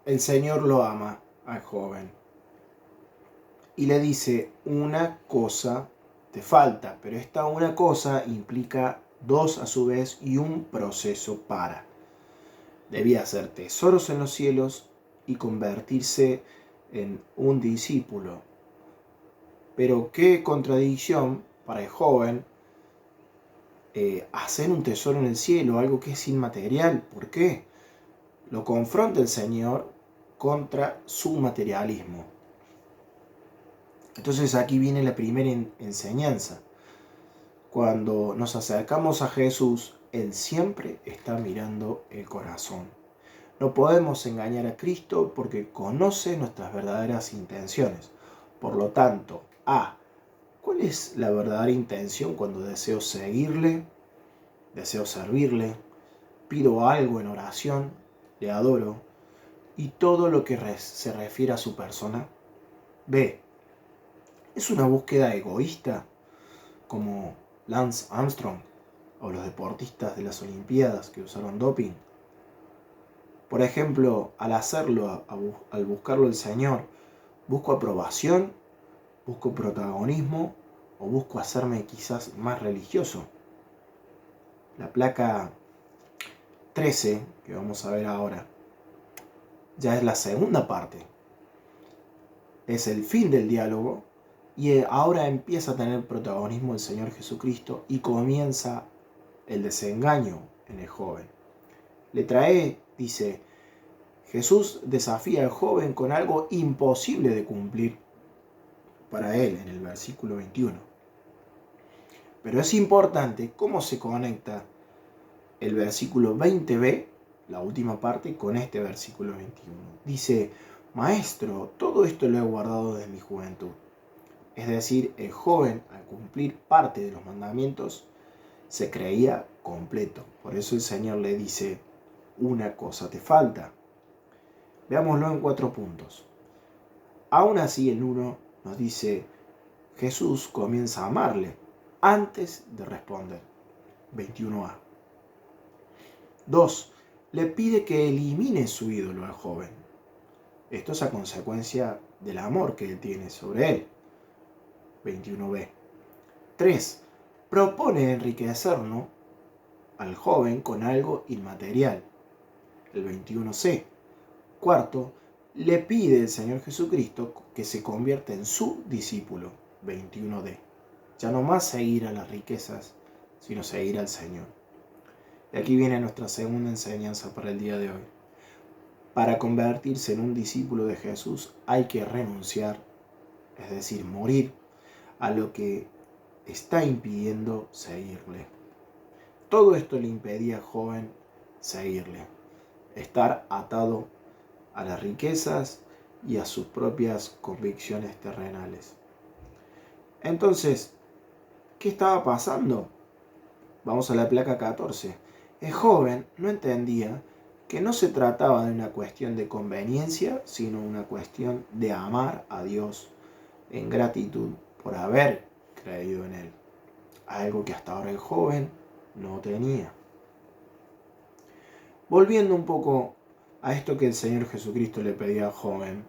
el Señor lo ama al joven y le dice, una cosa te falta, pero esta una cosa implica dos a su vez y un proceso para. Debía hacer tesoros en los cielos y convertirse en un discípulo. Pero qué contradicción para el joven hacer un tesoro en el cielo, algo que es inmaterial. ¿Por qué? Lo confronta el Señor contra su materialismo. Entonces aquí viene la primera enseñanza. Cuando nos acercamos a Jesús, Él siempre está mirando el corazón. No podemos engañar a Cristo porque conoce nuestras verdaderas intenciones. Por lo tanto, ¿cuál es la verdadera intención cuando deseo seguirle, deseo servirle, pido algo en oración, le adoro, y todo lo que se refiere a su persona? B, ¿es una búsqueda egoísta como Lance Armstrong o los deportistas de las Olimpiadas que usaron doping? Por ejemplo, al hacerlo, al buscarlo el Señor, ¿busco aprobación? ¿Busco protagonismo? ¿O busco hacerme quizás más religioso? La placa 13, que vamos a ver ahora, ya es la segunda parte. Es el fin del diálogo y ahora empieza a tener protagonismo el Señor Jesucristo y comienza el desengaño en el joven. Letra E dice, Jesús desafía al joven con algo imposible de cumplir para él en el versículo 21. Pero es importante cómo se conecta el versículo 20b, la última parte, con este versículo 21. Dice, Maestro, todo esto lo he guardado desde mi juventud. Es decir, el joven, al cumplir parte de los mandamientos, se creía completo. Por eso el Señor le dice, una cosa te falta. Veámoslo en 4 puntos. Aún así, el 1 nos dice, Jesús comienza a amarle antes de responder. 21a. 2. Le pide que elimine su ídolo al joven. Esto es a consecuencia del amor que él tiene sobre él. 21b. 3. Propone enriquecernos al joven con algo inmaterial. El 21c. 4. Le pide el Señor Jesucristo que se convierta en su discípulo. 21d. Ya no más seguir a las riquezas, sino seguir al Señor. Y aquí viene nuestra segunda enseñanza para el día de hoy. Para convertirse en un discípulo de Jesús hay que renunciar, es decir, morir a lo que está impidiendo seguirle. Todo esto le impedía al joven seguirle, estar atado a las riquezas y a sus propias convicciones terrenales. Entonces, ¿qué estaba pasando? Vamos a la placa 14. El joven no entendía que no se trataba de una cuestión de conveniencia, sino una cuestión de amar a Dios en gratitud por haber creído en Él. Algo que hasta ahora el joven no tenía. Volviendo un poco a esto que el Señor Jesucristo le pedía al joven,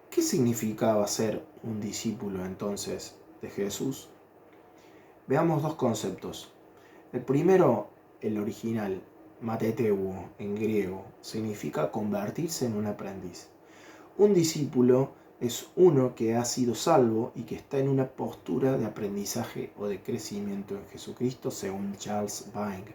¿qué significaba ser un discípulo entonces de Jesús? Veamos 2 conceptos. El primero, el original, mateteuo, en griego, significa convertirse en un aprendiz. Un discípulo es uno que ha sido salvo y que está en una postura de aprendizaje o de crecimiento en Jesucristo, según Charles Bang.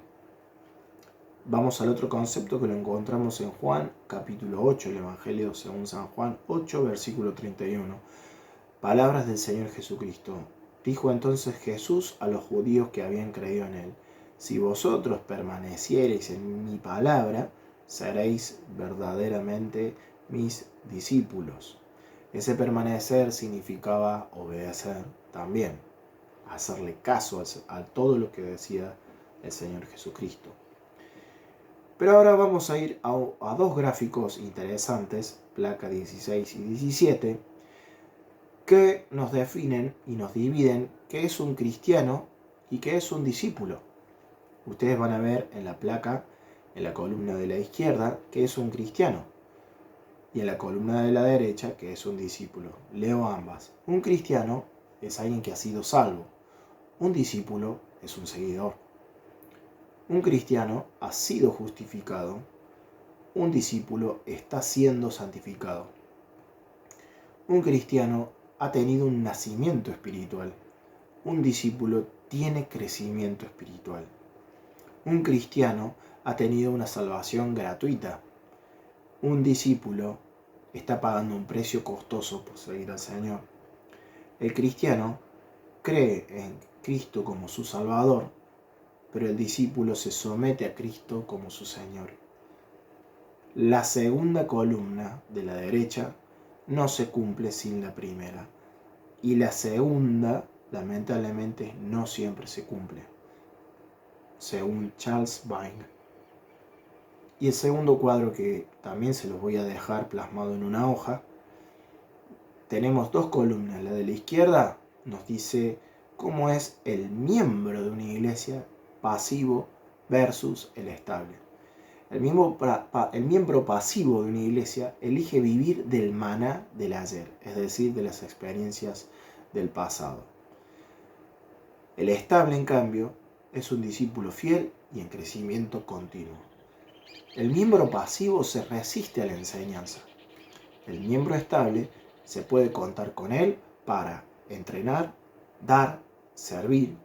Vamos al otro concepto que lo encontramos en Juan, capítulo 8, el Evangelio según San Juan 8, versículo 31. Palabras del Señor Jesucristo. Dijo entonces Jesús a los judíos que habían creído en Él, si vosotros permaneciereis en mi palabra, seréis verdaderamente mis discípulos. Ese permanecer significaba obedecer también, hacerle caso a todo lo que decía el Señor Jesucristo. Pero ahora vamos a ir a 2 gráficos interesantes, placa 16 y 17, que nos definen y nos dividen qué es un cristiano y qué es un discípulo. Ustedes van a ver en la placa, en la columna de la izquierda, qué es un cristiano. y en la columna de la derecha, que es un discípulo. Leo ambas. Un cristiano es alguien que ha sido salvo. Un discípulo es un seguidor. Un cristiano ha sido justificado. Un discípulo está siendo santificado. Un cristiano ha tenido un nacimiento espiritual. Un discípulo tiene crecimiento espiritual. Un cristiano ha tenido una salvación gratuita. Un discípulo está pagando un precio costoso por seguir al Señor. El cristiano cree en Cristo como su Salvador, pero el discípulo se somete a Cristo como su Señor. La segunda columna de la derecha no se cumple sin la primera, y la segunda, lamentablemente, no siempre se cumple, según Charles Vine. Y el segundo cuadro, que también se los voy a dejar plasmado en una hoja, tenemos dos columnas. La de la izquierda nos dice cómo es el miembro de una iglesia pasivo versus el estable. El miembro pasivo de una iglesia elige vivir del maná del ayer, es decir, de las experiencias del pasado. El estable, en cambio, es un discípulo fiel y en crecimiento continuo. El miembro pasivo se resiste a la enseñanza. El miembro estable se puede contar con él para entrenar, dar, servir,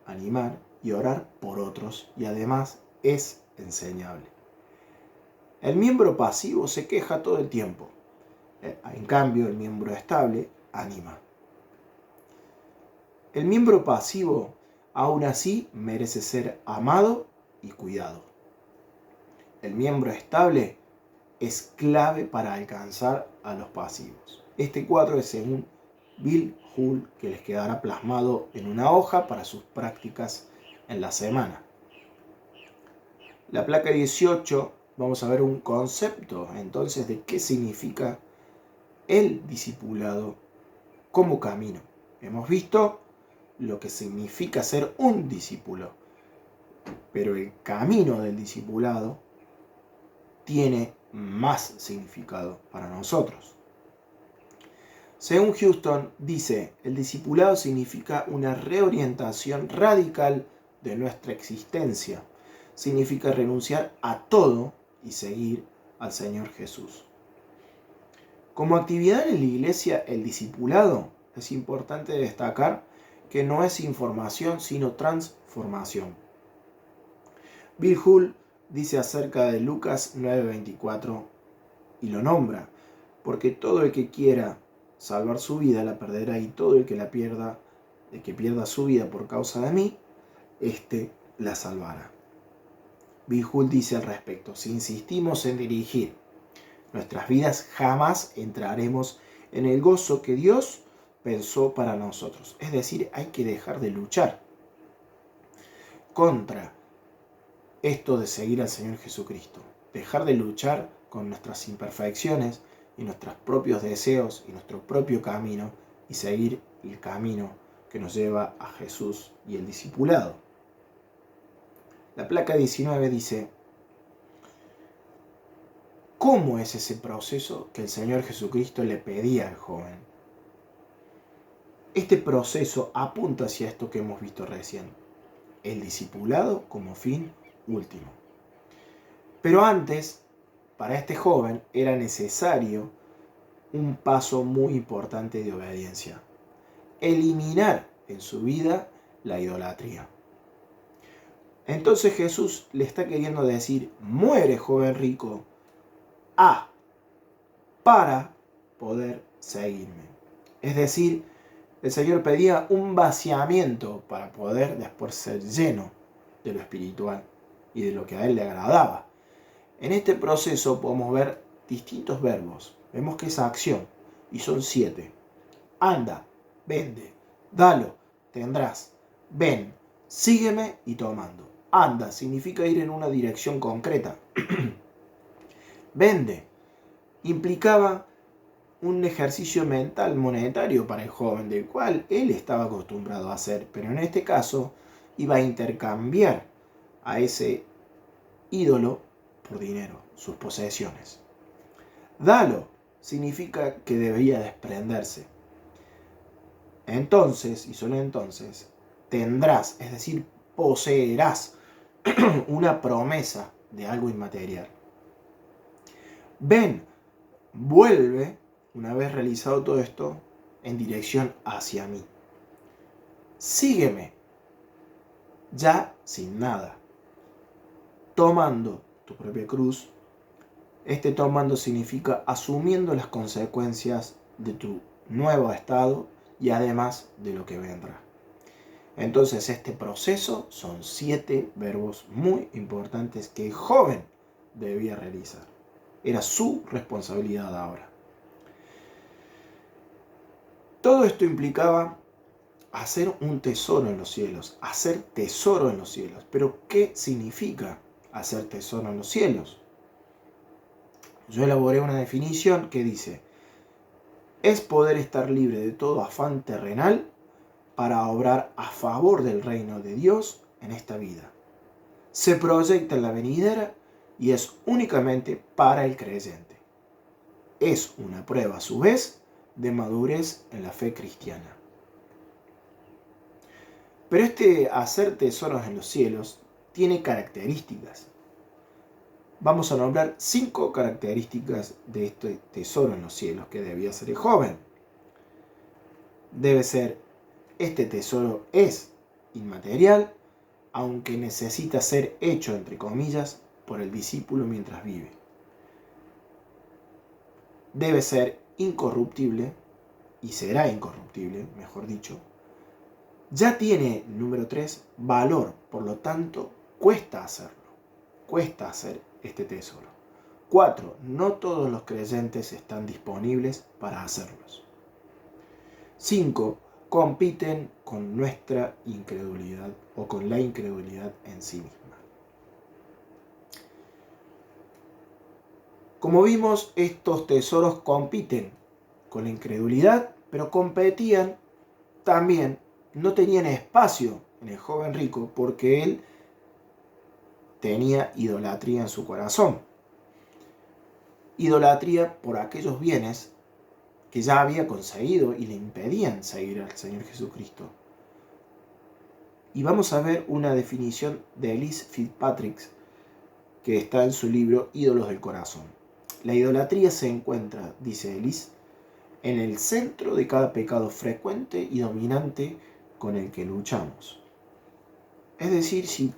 animar y orar por otros, y además es enseñable. El miembro pasivo se queja todo el tiempo. En cambio, el miembro estable anima. El miembro pasivo, aún así, merece ser amado y cuidado. El miembro estable es clave para alcanzar a los pasivos. Este cuadro es según Bill Hull, que les quedará plasmado en una hoja para sus prácticas en la semana. La placa 18, vamos a ver un concepto entonces de qué significa el discipulado como camino. Hemos visto lo que significa ser un discípulo, pero el camino del discipulado tiene más significado para nosotros. Según Houston, dice, el discipulado significa una reorientación radical de nuestra existencia. Significa renunciar a todo y seguir al Señor Jesús. Como actividad en la iglesia, el discipulado, es importante destacar que no es información, sino transformación. Bill Hull dice acerca de Lucas 9:24 y lo nombra, porque todo el que quiera salvar su vida la perderá, y todo el que pierda su vida por causa de mí, éste la salvará. Bill Hull dice al respecto, si insistimos en dirigir nuestras vidas, jamás entraremos en el gozo que Dios pensó para nosotros. Es decir, hay que dejar de luchar contra esto de seguir al Señor Jesucristo. Dejar de luchar con nuestras imperfecciones y nuestros propios deseos y nuestro propio camino, y seguir el camino que nos lleva a Jesús y el discipulado. La placa 19 dice, ¿cómo es ese proceso que el Señor Jesucristo le pedía al joven? Este proceso apunta hacia esto que hemos visto recién, el discipulado como fin último. Pero antes, para este joven era necesario un paso muy importante de obediencia: eliminar en su vida la idolatría. Entonces Jesús le está queriendo decir, muere, joven rico, para poder seguirme. Es decir, el Señor pedía un vaciamiento para poder después ser lleno de lo espiritual y de lo que a Él le agradaba. En este proceso podemos ver distintos verbos. Vemos que es acción, y son 7. Anda, vende, dalo, tendrás, ven, sígueme y tomando. Anda significa ir en una dirección concreta. Vende implicaba un ejercicio mental monetario para el joven, del cual él estaba acostumbrado a hacer, pero en este caso iba a intercambiar a ese ídolo por dinero, sus posesiones. Dalo significa que debía desprenderse. Entonces, y solo entonces, tendrás, es decir, poseerás una promesa de algo inmaterial. Ven, vuelve, una vez realizado todo esto, en dirección hacia mí. Sígueme, ya sin nada, tomando tu propia cruz. Este tomando significa asumiendo las consecuencias de tu nuevo estado y además de lo que vendrá. Entonces este proceso son 7 verbos muy importantes que el joven debía realizar. Era su responsabilidad ahora. Todo esto implicaba hacer un tesoro en los cielos, hacer tesoro en los cielos. Pero ¿qué significa hacer tesoro en los cielos? Yo elaboré una definición que dice: es poder estar libre de todo afán terrenal para obrar a favor del reino de Dios en esta vida. Se proyecta en la venidera y es únicamente para el creyente. Es una prueba a su vez de madurez en la fe cristiana. Pero este hacer tesoros en los cielos tiene características. Vamos a nombrar 5 características de este tesoro en los cielos que debía ser el joven. Este tesoro es inmaterial, aunque necesita ser hecho, entre comillas, por el discípulo mientras vive. Debe ser incorruptible, y será incorruptible, mejor dicho. Ya tiene, número 3, valor, por lo tanto, cuesta hacerlo. Cuesta hacer este tesoro. 4. No todos los creyentes están disponibles para hacerlos. 5. Compiten con nuestra incredulidad o con la incredulidad en sí misma. Como vimos, estos tesoros compiten con la incredulidad, pero competían también, no tenían espacio en el joven rico porque él tenía idolatría en su corazón. Idolatría por aquellos bienes que ya había conseguido y le impedían seguir al Señor Jesucristo. Y vamos a ver una definición de Elise Fitzpatrick que está en su libro Ídolos del Corazón. La idolatría se encuentra, dice Elise, en el centro de cada pecado frecuente y dominante con el que luchamos. Es decir, si